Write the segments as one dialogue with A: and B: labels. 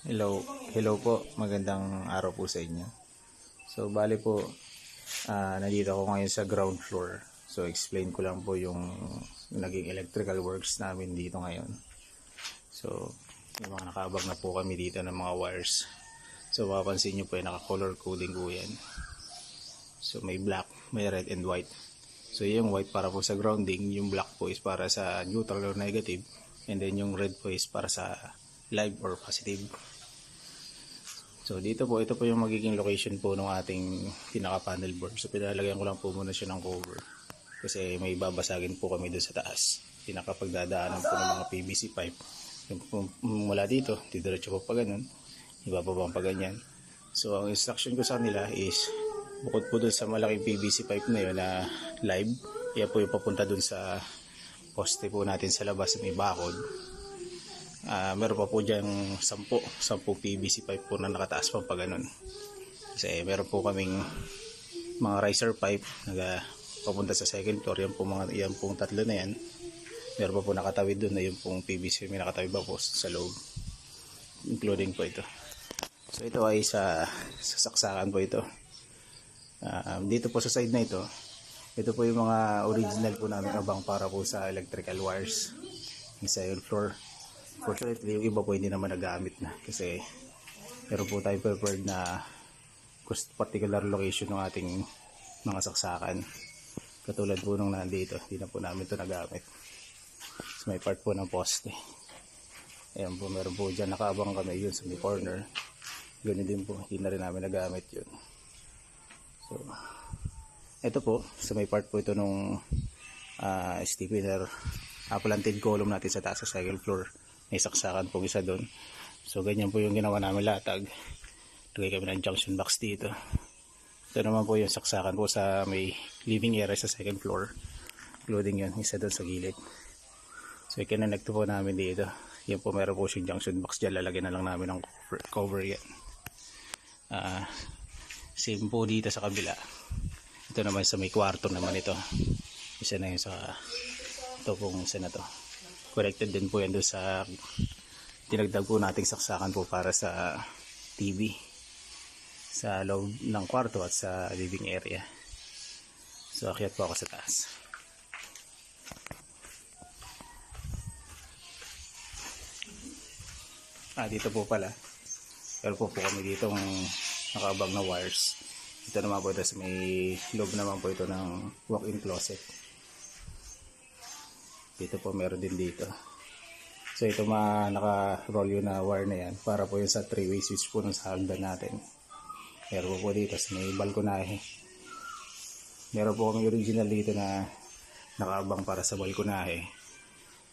A: Hello po, magandang araw po sa inyo. So, bali po, nandito ako ngayon sa ground floor. So, explain ko lang po yung naging electrical works namin dito ngayon. So, yung mga nakabag na po kami dito ng mga wires. So, mapapansin nyo po yung naka-color coding po yan. So, may black, may red and white. So, yung white para po sa grounding, yung black po is para sa neutral or negative, and then yung red po is para sa live or positive. So dito po, ito po yung magiging location po ng ating pinaka panel board. So pinalagyan ko lang po muna siya ng cover kasi may babasagin po kami doon sa taas. Pinakapagdadaanan po ng mga PVC pipe. Yung mula dito, didiretso po pa ganun, ibababang pa ganyan. So ang instruction ko sa kanila is bukod po doon sa malaking PVC pipe na yun na live, yan po yung papunta doon sa poste po natin sa labas na may bakod. Meron pa po dyan 10 PVC pipe po na nakataas pa ganun. Kasi meron po kaming mga riser pipe na papunta sa second floor. Yan pong tatlo na yan. Meron pa po nakatawid doon na yung pong PVC may nakatawid pa po sa loob, including po ito. So ito ay sa saksakan po ito. Dito po sa side na ito po yung mga original po namin abang para po sa electrical wires sa second floor. Fortunately, yung iba po hindi naman nagamit na kasi meron po tayo prepared na particular location ng ating mga saksakan. Katulad po nung nandito, hindi na po namin ito nagamit. So, may part po ng poste. Ayan po, meron po dyan nakaabang kami yun sa may corner. Ganyan din po, hindi na rin namin nagamit yun. So, ito po, sa may part po ito nung stiffener, planted column natin sa taas sa second floor. May saksakan po isa doon. So ganyan po yung ginawa namin latag. Lagay kami ng junction box dito. Ito naman po yung saksakan po sa may living area sa second floor. Including yun, isa doon sa gilid. So ikinonect po namin dito. Yan po meron po yung junction box dyan. Lalagyan na lang namin ng cover yan. Same po dito sa kabila. Ito naman sa may kwarto naman ito. Isa na yun sa ito pong isa na to. Connected din po yan doon sa dinagdag po nating saksakan po para sa TV sa loob ng kwarto at sa living area. So akyat po ako sa taas. Dito po pala pero po kami dito nakabag na wires. Ito naman po ito sa may loob naman po ito ng walk-in closet. Dito po meron din dito. So ito naka-roll yun na wire na yan para po yun sa 3-way switch po ng sa hagdan natin. Meron po dito sa may balkonahe. Meron po kami original dito na nakaabang para sa balkonahe.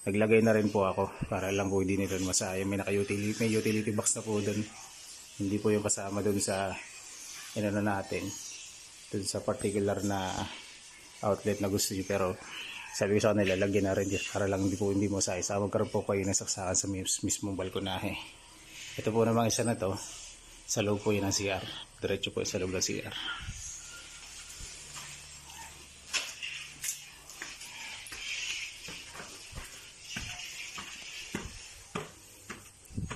A: Naglagay na rin po ako para lang po hindi nito masayang. May utility box na po doon. Hindi po yung kasama doon sa natin. Doon sa particular na outlet na gusto nyo, pero sabi ko sa kanila, lagyan na rin para lang hindi mo sa isa. Magkaroon po kayo ng saksakan sa mismong balkonahe. Ito po namang isa na to, sa loob po yun ng CR. Diretso po sa loob ng CR.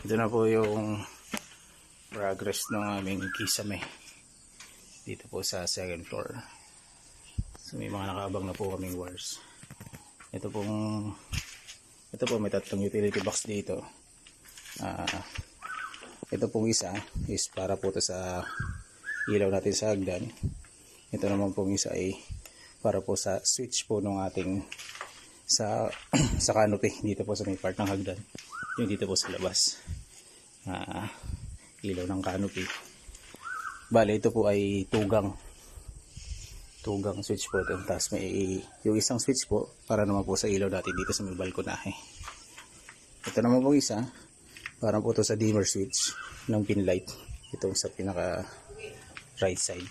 A: Ito na po yung progress ng aming kisame. Dito po sa second floor. So may mga nakaabang na po kaming wires. Ito po may tatlong utility box dito. Ito pong isa is para po to sa ilaw natin sa hagdan. Ito naman pong isa ay para po sa switch po ng ating sa canopy dito po sa may part ng hagdan. Yung dito po sa labas. Ilaw ng canopy. Bale ito po ay tugang switch po ito. Tapos may yung isang switch po para naman po sa ilaw natin dito sa may balkonahe. Ito naman po isa para po ito sa dimmer switch ng pin light. Itong sa pinaka right side.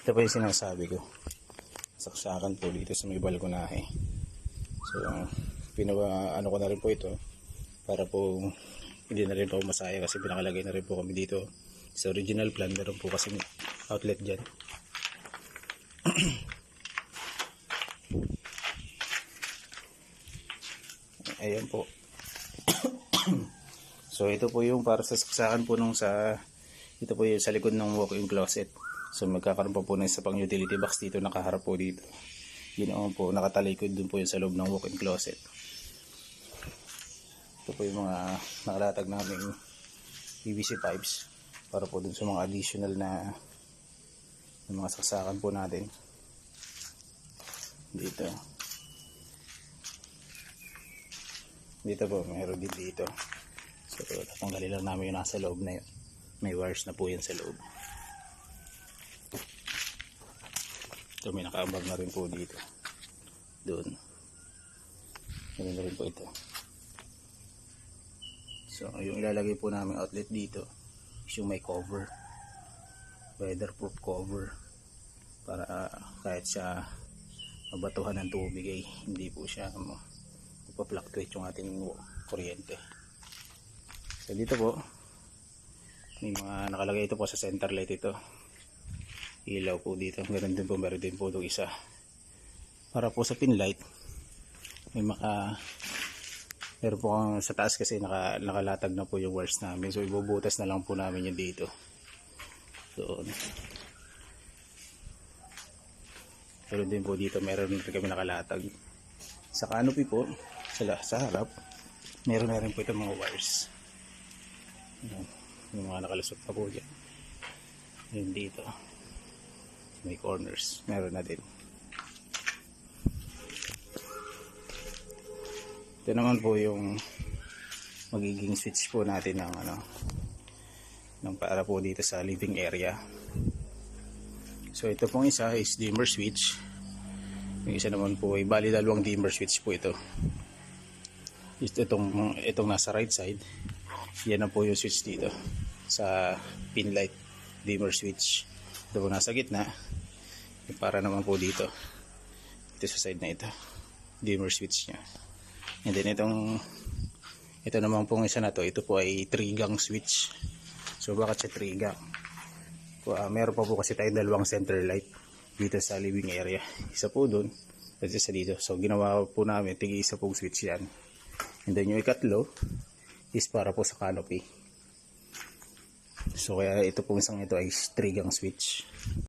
A: Ito po yung sinasabi ko. Saksakan po dito sa may balkonahe. So ano ko na rin po ito para po hindi na rin po masaya kasi pinakalagay na rin po kami dito sa original plan. Meron po kasi outlet dyan. Ayan po. So So ito po yung para sa saksakan po nung ito po yung sa likod ng walk-in closet. So magkakaroon pa po ng isa pang utility box dito, nakaharap po dito. Yun naman po, nakatalikod dun po yung sa loob ng walk-in closet. Ito po yung mga nakalatag naming PVC pipes para po dun sa mga additional na mga saksakan po natin. Dito po, mayroon din dito. So tatanggalin lang namin yung nasa loob na yun. May wires na po yan sa loob. Ito may nakaambag na rin po dito. Doon. Ganun na rin po ito. So yung ilalagay po namin outlet dito is yung may cover. Weatherproof cover. Para kahit sa mabatuhan ng tubig ay hindi po siya magpa-fluctuate yung ating kuryente. So dito po may mga nakalagay ito po sa center light ito. Ilaw po dito. Meron din po, meron din po itong isa. Para po sa pin light may meron po kang sa taas kasi nakalatag na po yung wires namin. So ibubutas na lang po namin yung dito. So meron din po dito, meron rin kami nakalatag. Sa canopy po, sa harap, meron na rin po itong mga wires. Yung mga nakalusot pa po dyan. Yun dito. May corners. Meron na din. Ito naman po yung magiging switch po natin ng para po dito sa living area. So ito pong isa is dimmer switch. Yung isa naman po ay bali dalawang dimmer switch po ito. Itong nasa right side. Yan na po yung switch dito sa pin light dimmer switch. Ito po nasa gitna. Para naman po dito sa side na ito dimmer switch nya. And then ito naman pong isa na to, ito po ay 3-gang switch. So bakit siya 3-gang? Meron pa po kasi tayong dalawang center light dito sa living area. Isa po doon at isa dito. So ginawa po namin tig-isa pong switch yan. And then yung ikatlo is para po sa canopy. So kaya ito pong isang ito ay 3-gang switch.